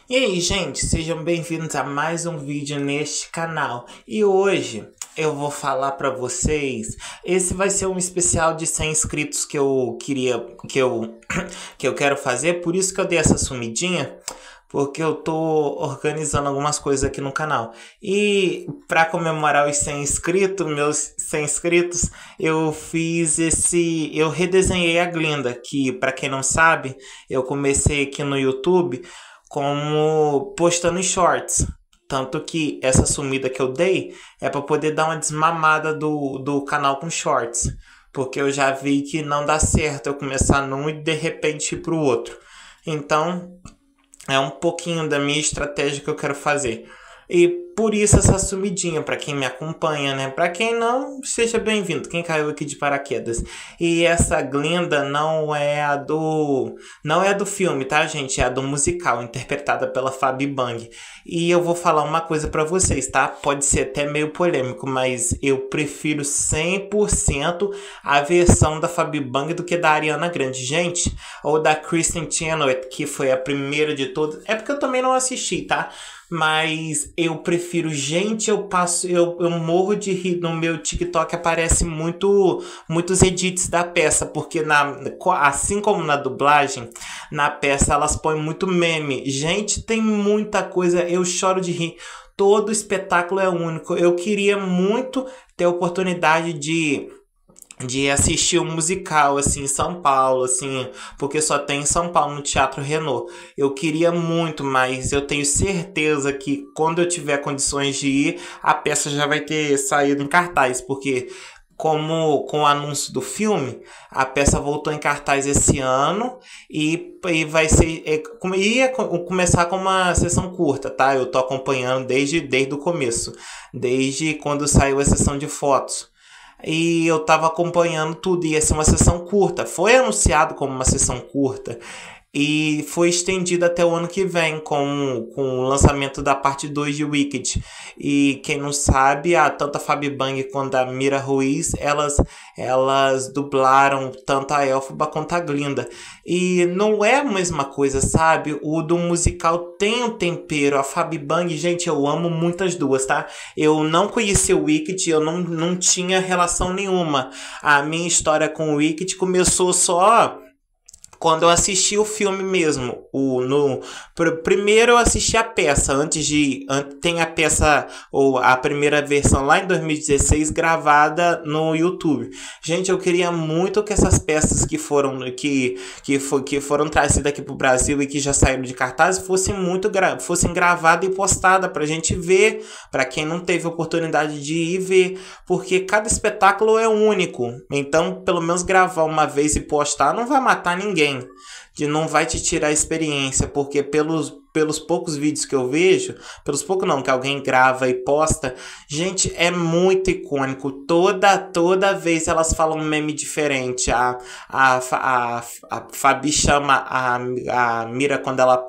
E aí, gente, sejam bem-vindos a mais um vídeo neste canal. E hoje eu vou falar pra vocês, esse vai ser um especial de 100 inscritos que eu queria que eu quero fazer, por isso que eu dei essa sumidinha, porque eu tô organizando algumas coisas aqui no canal. E para comemorar os 100 inscritos, meus 100 inscritos, eu redesenhei a Glinda, que para quem não sabe, eu comecei aqui no YouTube como postando em shorts. Tanto que essa sumida que eu dei é para poder dar uma desmamada do canal com shorts. Porque eu já vi que não dá certo eu começar num e de repente ir pro outro. Então, é um pouquinho da minha estratégia que eu quero fazer. E por isso essa sumidinha, para quem me acompanha, né? Para quem não, seja bem-vindo, quem caiu aqui de paraquedas. E essa Glinda não é do filme, tá, gente? É a do musical, interpretada pela Fabi Bang. E eu vou falar uma coisa para vocês, tá? Pode ser até meio polêmico, mas eu prefiro 100% a versão da Fabi Bang do que da Ariana Grande, gente, ou da Kristen Chenoweth, que foi a primeira de todas. É porque eu também não assisti, tá? Mas eu prefiro, gente, eu morro de rir. No meu TikTok aparece muitos edits da peça, porque assim como na dublagem, na peça elas põem muito meme. Gente, tem muita coisa, eu choro de rir. Todo espetáculo é único. Eu queria muito ter a oportunidade de assistir um musical, assim, em São Paulo, assim, porque só tem em São Paulo, no Teatro Renault. Eu queria muito, mas eu tenho certeza que quando eu tiver condições de ir, a peça já vai ter saído em cartaz, porque como com o anúncio do filme, a peça voltou em cartaz esse ano e vai ser ia começar com uma sessão curta, tá? Eu tô acompanhando desde o começo, desde quando saiu a sessão de fotos. E eu tava acompanhando tudo, ia ser uma sessão curta. Foi anunciado como uma sessão curta e foi estendido até o ano que vem com o lançamento da parte 2 de Wicked. E quem não sabe, tanto a Fabi Bang quanto a Mira Ruiz, elas dublaram tanto a Elphaba quanto a Glinda. E não é a mesma coisa, sabe? O do musical tem um tempero. A Fabi Bang, gente, eu amo muito as duas, tá? Eu não conheci o Wicked, eu não tinha relação nenhuma. A minha história com o Wicked começou só quando eu assisti o filme mesmo. Primeiro eu assisti a peça, tem a peça, ou a primeira versão lá em 2016, gravada no YouTube. Gente, eu queria muito que essas peças que foram trazidas aqui pro Brasil e que já saíram de cartaz fossem gravadas e postadas pra gente ver, pra quem não teve oportunidade de ir ver, porque cada espetáculo é único. Então, pelo menos gravar uma vez e postar não vai matar ninguém, não vai te tirar a experiência, porque pelos poucos vídeos que eu vejo, pelos poucos não, que alguém grava e posta, gente, é muito icônico. Toda vez elas falam um meme diferente. A Fabi chama a Mira quando ela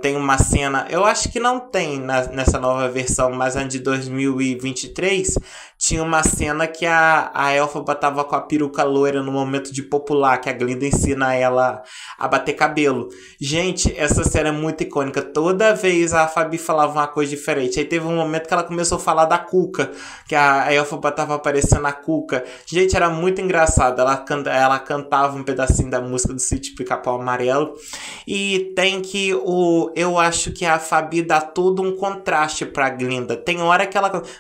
tem uma cena, eu acho que não tem nessa nova versão, mas a de 2023 tinha uma cena que a Elphaba tava com a peruca loira no momento de popular, que a Glinda ensina ela a bater cabelo. Gente, essa cena é muito icônica. Toda vez a Fabi falava uma coisa diferente. Aí teve um momento que ela começou a falar da Cuca, que a Elphaba tava aparecendo a Cuca. Gente, era muito engraçado. Ela cantava um pedacinho da música do Sítio Pica-Pau Amarelo. E eu acho que a Fabi dá todo um contraste pra Glinda. Tem hora que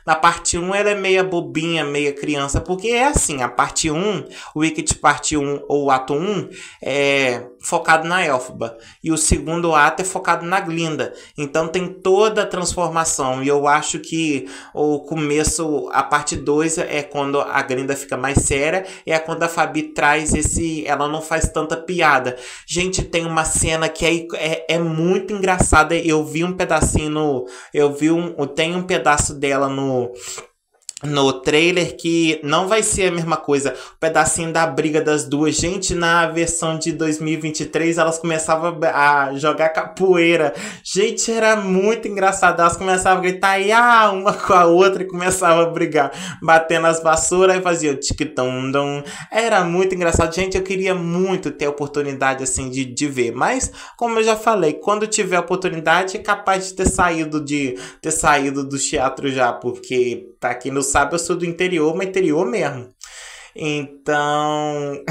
na parte 1 ela é meia bobinha, meia criança, porque é assim, a parte 1, o Wicked parte 1 ou o ato 1 é focado na Elphaba e o segundo ato é focado na Glinda. Então tem toda a transformação, e eu acho que o começo, a parte 2 é quando a Glinda fica mais séria, e é quando a Fabi traz ela não faz tanta piada. Gente, tem uma cena que é muito engraçada. Eu vi um pedacinho tem um pedaço dela no trailer que não vai ser a mesma coisa. O pedacinho da briga das duas. Gente, na versão de 2023, elas começavam a jogar capoeira. Gente, era muito engraçado. Elas começavam a gritar e uma com a outra e começavam a brigar. Batendo as vassouras e faziam tic-tum-dum. Era muito engraçado. Gente, eu queria muito ter a oportunidade assim de ver. Mas, como eu já falei, quando tiver a oportunidade, é capaz de ter saído do teatro já. Porque, pra quem não sabe, eu sou do interior, mas interior mesmo. Então,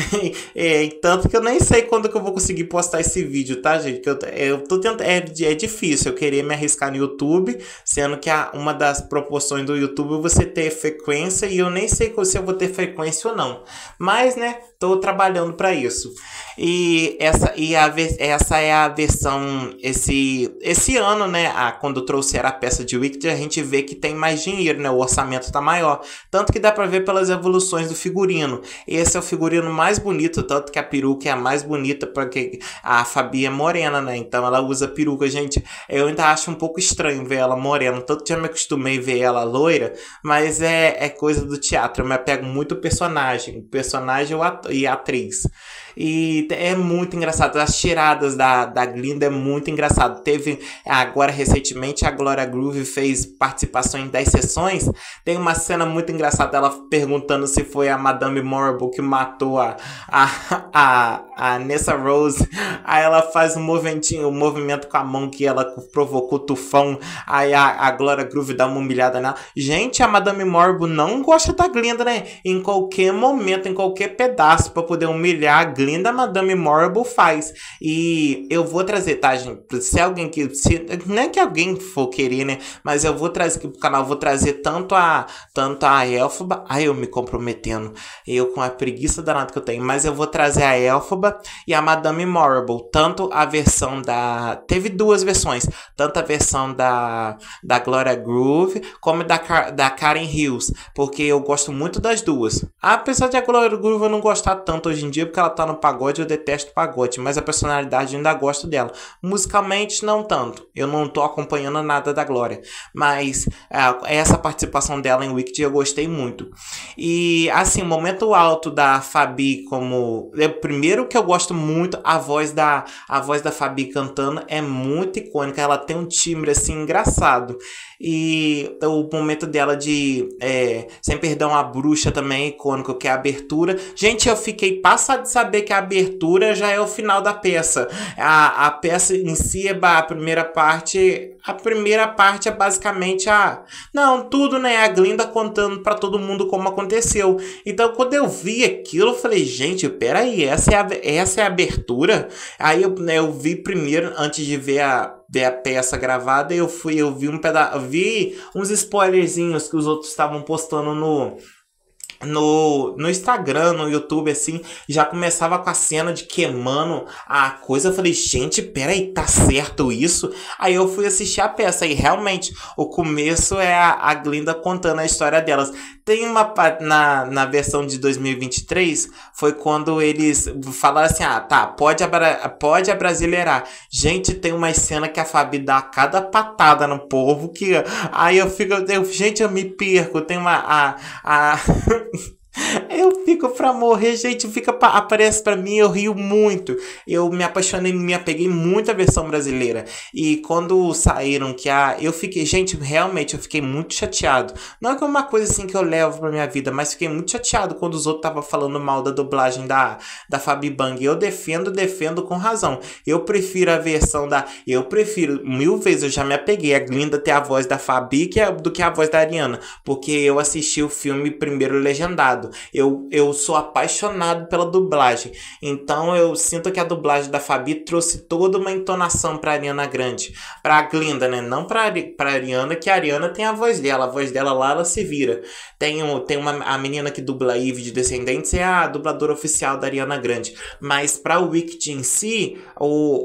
tanto que eu nem sei quando que eu vou conseguir postar esse vídeo, tá, gente? Que eu tô tentando, é difícil eu querer me arriscar no YouTube, sendo que uma das proporções do YouTube é você ter frequência e eu nem sei se eu vou ter frequência ou não. Mas, né, tô trabalhando para isso. E essa é a versão, esse ano, né, quando trouxeram a peça de Wicked, a gente vê que tem mais dinheiro, né, o orçamento tá maior. Tanto que dá pra ver pelas evoluções do figurino. Esse é o figurino mais bonito, tanto que a peruca é a mais bonita, porque a Fabi é morena, né? Então ela usa peruca. Gente, eu ainda acho um pouco estranho ver ela morena, tanto que já me acostumei a ver ela loira, mas é coisa do teatro. Eu me apego muito ao personagem e a atriz. E é muito engraçado. As tiradas da Glinda é muito engraçado. Teve agora recentemente a Gloria Groove fez participação em 10 sessões. Tem uma cena muito engraçada, ela perguntando se foi a Madame Morrible que matou a Nessa Rose. Aí ela faz um movimento com a mão que ela provocou o tufão. Aí a Gloria Groove dá uma humilhada nela. Gente, a Madame Morrible não gosta da Glinda, né? Em qualquer momento, em qualquer pedaço, pra poder humilhar a Glinda, a Madame Morrible faz. E eu vou trazer, tá, gente? Se alguém não é que alguém for querer, né? Mas eu vou trazer aqui pro canal, vou trazer tanto a Elphaba. Ai, eu me comprometendo. Eu com a preguiça danada que eu tenho. Mas eu vou trazer a Elphaba e a Madame Morrible. Tanto a versão teve duas versões. Tanto a versão da Gloria Groove como da Karen Hills. Porque eu gosto muito das duas. Apesar de a Gloria Groove eu não gostar tanto hoje em dia, porque ela tá no pagode, eu detesto pagode. Mas a personalidade eu ainda gosto dela. Musicalmente, não tanto. Eu não tô acompanhando nada da Gloria. Mas essa participação dela em Wicked eu gostei muito. E assim, o momento alto da Fabi como... primeiro que eu gosto muito, a voz da Fabi cantando é muito icônica. Ela tem um timbre assim engraçado. E o momento dela de Sem Perdão a Bruxa também é icônico, que é a abertura. Gente, eu fiquei passado de saber que a abertura já é o final da peça. A peça em si é a primeira parte. A primeira parte é basicamente tudo, né? A Glinda contando pra todo mundo como aconteceu. Então, quando eu vi aquilo, eu falei, gente, peraí, essa é a abertura? Aí eu vi primeiro, antes de ver a peça gravada, eu vi uns spoilerzinhos que os outros estavam postando no Instagram, no YouTube, assim, já começava com a cena de queimando a coisa. Eu falei, gente, peraí, tá certo isso? Aí eu fui assistir a peça e realmente o começo é a Glinda contando a história delas. Tem uma na versão de 2023, foi quando eles falaram assim, pode abrasileirar. Gente, tem uma cena que a Fabi dá cada patada no povo que aí gente, eu me perco. Tem eu fico pra morrer, gente. Aparece pra mim, eu rio muito. Eu me apaixonei, me apeguei muito à versão brasileira. E quando saíram eu fiquei, gente, realmente eu fiquei muito chateado. Não é que é uma coisa assim que eu levo pra minha vida, mas fiquei muito chateado quando os outros estavam falando mal da dublagem da Fabi Bang. Eu defendo com razão. Eu prefiro a versão eu prefiro mil vezes, eu já me apeguei a Glinda ter a voz da Fabi do que a voz da Ariana. Porque eu assisti o filme primeiro legendado. Eu sou apaixonado pela dublagem. Então eu sinto que a dublagem da Fabi trouxe toda uma entonação pra Ariana Grande. Pra Glinda, né? Não pra Ariana, que a Ariana tem a voz dela. A voz dela lá, ela se vira. A menina que dubla a Eve de Descendentes é a dubladora oficial da Ariana Grande. Mas pra Wicked em si,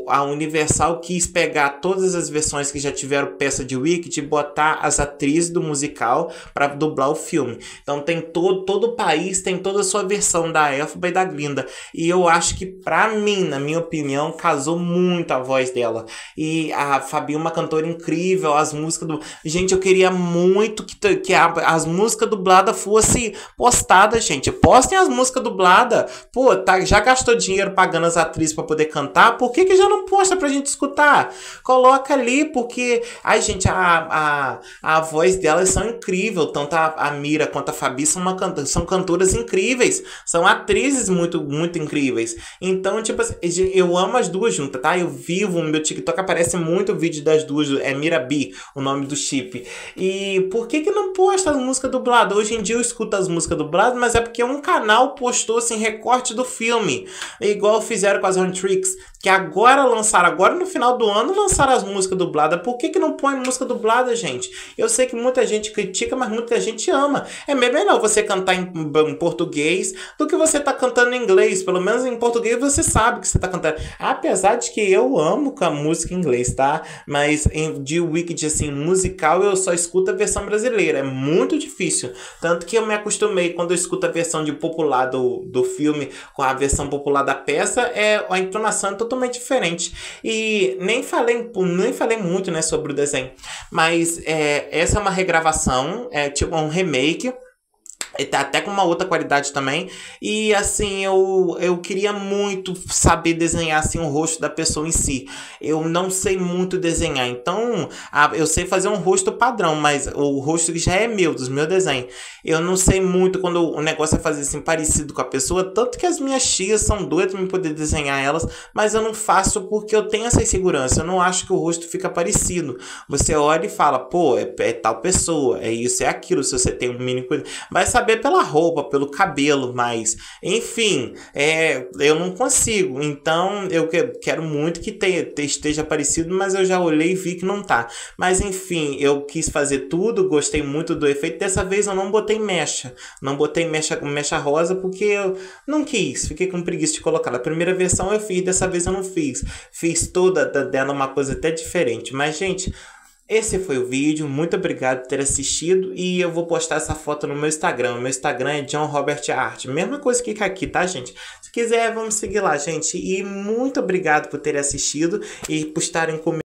a Universal quis pegar todas as versões que já tiveram peça de Wicked e botar as atrizes do musical pra dublar o filme. Então tem todo o Thaís tem toda a sua versão da Elphaba e da Glinda. E eu acho que, pra mim, na minha opinião, casou muito a voz dela. E a Fabi é uma cantora incrível, as músicas do... Gente, eu queria muito que as músicas dubladas fossem postadas, gente. Postem as músicas dubladas. Pô, já gastou dinheiro pagando as atrizes pra poder cantar? Por que já não posta pra gente escutar? Coloca ali, porque... Ai, gente, a voz delas são incrível. Tanto a Mira quanto a Fabi são cantoras incríveis. São atrizes muito, muito incríveis. Então, tipo assim, eu amo as duas juntas, tá? Eu vivo, no meu TikTok aparece muito vídeo das duas. É Mirabi, o nome do chip. E por que não posta as músicas dubladas? Hoje em dia eu escuto as músicas dubladas, mas é porque um canal postou, assim, recorte do filme. É igual fizeram com as Huntrix, que agora no final do ano, lançaram as músicas dubladas. Por que não põe música dublada, gente? Eu sei que muita gente critica, mas muita gente ama. É melhor você cantar em português do que você tá cantando em inglês. Pelo menos em português você sabe que você tá cantando. Apesar de que eu amo com a música em inglês, tá? Mas de Wicked, assim, musical, eu só escuto a versão brasileira. É muito difícil. Tanto que eu me acostumei, quando eu escuto a versão de popular do filme com a versão popular da peça, a entonação é totalmente diferente. E nem falei muito, né, sobre o desenho. Mas essa é uma regravação, é tipo um remake. E tá até com uma outra qualidade também. E assim, eu queria muito saber desenhar assim, o rosto da pessoa em si. Eu não sei muito desenhar. Então, eu sei fazer um rosto padrão, mas o rosto que já é meu, dos meus desenhos. Eu não sei muito quando o negócio é fazer assim parecido com a pessoa. Tanto que as minhas tias são doidas pra me poder desenhar elas. Mas eu não faço porque eu tenho essa insegurança. Eu não acho que o rosto fica parecido. Você olha e fala, pô, é tal pessoa. É isso, é aquilo. Se você tem um mínimo... Vai saber pela roupa, pelo cabelo, mas enfim, eu não consigo. Então eu quero muito que esteja parecido, mas eu já olhei e vi que não tá. Mas enfim, eu quis fazer tudo, gostei muito do efeito. Dessa vez eu não botei mecha, mecha rosa, porque eu não quis, fiquei com preguiça de colocar. Na primeira versão eu fiz, dessa vez eu não fiz. Fiz toda dela uma coisa até diferente. Mas gente, esse foi o vídeo, muito obrigado por ter assistido e eu vou postar essa foto no meu Instagram. O meu Instagram é John Robert Art. Mesma coisa que aqui, tá, gente? Se quiser, vamos seguir lá, gente. E muito obrigado por ter assistido e por estarem comigo.